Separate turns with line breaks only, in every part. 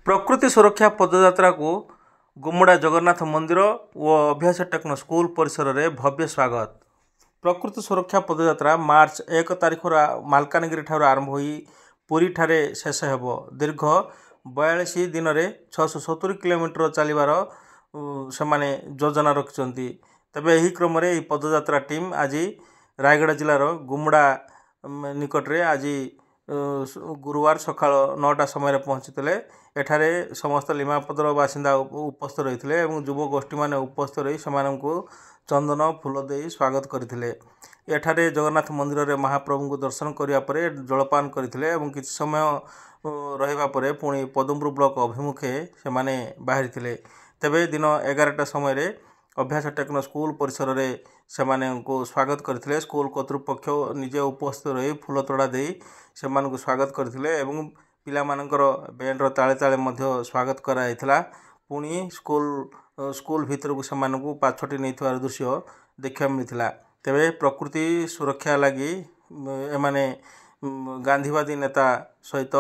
प्रकृति सुरक्षा पदयात्रा को गुमुड़ा जगन्नाथ मंदिर और अभ्यास टेक्नो स्कूल परिसर में भव्य स्वागत। प्रकृति सुरक्षा पदयात्रा मार्च 1 तारिख मालकानगिरी ठार आरंभ हो पुरी ठारे शेष हेब। दीर्घ 42 दिन में 670 किलोमीटर चलिबार से योजना रखिंट। तेबे यही क्रम यह पदयात्रा टीम आज रायगढ़ जिलार गुमुड़ा निकटरे आज गुरुवार सका 9टा समय पहुँचते। एठारे समस्त लिमापदर बासिंदा उपस्थित रही युव गोष्ठी मैंने उपस्थित रही चंदन फूल दे स्वागत करते। एठारे जगन्नाथ मंदिर में महाप्रभु को दर्शन करने जलपान करते। किसी समय रहा पुणी पदमपुर ब्लॉक अभिमुखे से बाहरी तेबे दिन 11टा समय अभ्यास टेक्नो स्कूल परिसर में से स्वागत करते। स्कूल कर्तृपक्ष निजे उपस्थित रही फूल तोड़ा दे से स्वागत करते। पिला मानकर बैंड ताले ताले स्वागत कराइथिला। पुणी स्कूल भीतर को से पाछटी नहीं दृश्य देखा मिलता। तेबे प्रकृति सुरक्षा लगी एमाने गांधीवादी नेता सहित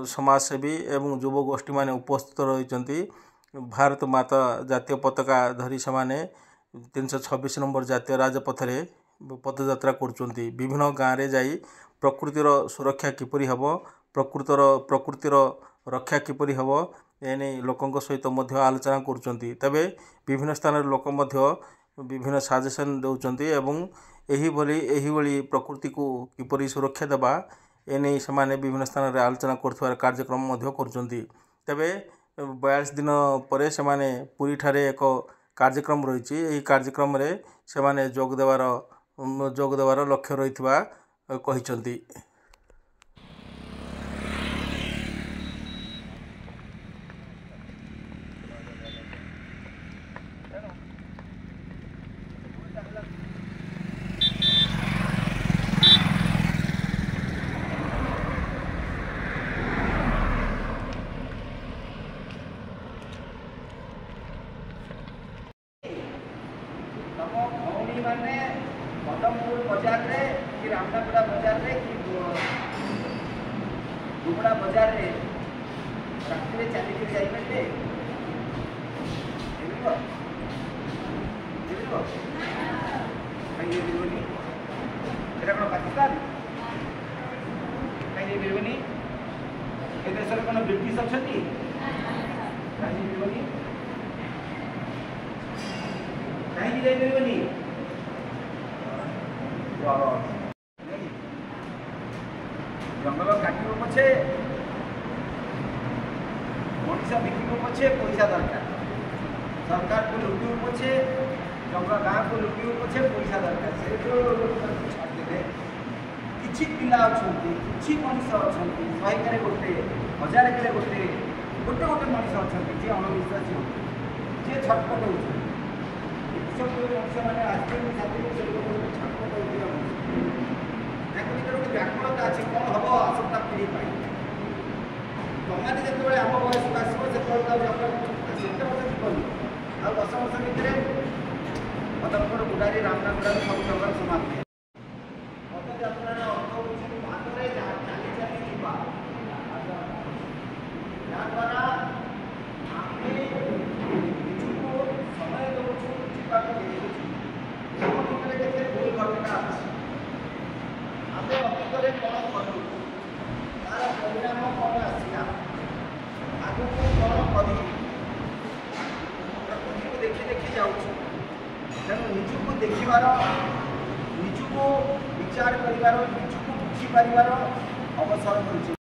समाजसेवी एवं युव गोष्ठी माने उपस्थित रही भारत माता जातीय पताका धरी से 326 नंबर जातीय राजपथ रे पदयात्रा कर विभिन्न गाँव में जाई प्रकृतिर सुरक्षा किपरि हम प्रकृतिर रक्षा किपरि हम एने लोकों सहित आलोचना करुँच। तेबे विभिन्न स्थान लोक विभिन्न सजेसन दौरान एवं यही प्रकृति को किपरि सुरक्षा देवा एने से विभिन्न स्थान में आलोचना कर कार्यक्रम करुँच। तेबे 42 दिन पर से पुरी ठारे एक कार्यक्रम रही कार्यक्रम रे से जोग देवार लक्ष्य रही कहते।
मैंने पदमपुर बाजार रे कि रामनागुड़ा बाजार रे कि गुमुड़ा बाजार रे रात्रि चलिक जाइए पाकिस्तान कहीं मिलबनी ए देश कौन ब्रिटिश अच्छा कहीं मिलबनी कहीं जाइए जंगल काट पछे मनीषा बिक पछे पैसा दरकार सरकार को लुटू पछे जंगल गाँव को लुटू पछे पैसा दरकार से जो छाड़दे किछि पिला अछंती किछि मनीष अछंती 100 करे गोटे 1000 करे गोटे गोटे गोटे मनीष अछंती जे अणविश्वासी जे छटपट होउछ सब मनुष्य मैंने आज छटपट होती व्याकुलता अच्छी कौन हम आसंता पीढ़ी पाई तुम्हें जो आम बयस को आसो से जीवन आ 10 वर्ष भितर पदमपुर गुडारी रामनागुड़ा सब जंगल समाप्त पदयात्रार अर्थ हूँ बाटरे चली चली जीवा याद्वारा आमे निजको समय दौचु जीवाक केते भूल घटना आम अतीत कौन कलु तार परिणाम कौन आसला आग को कौन कर प्रकृति को देखी देखी जाऊँ तेणु निजको देखार निजको विचार कर निजको बुझीपार अवसर मिलूँ।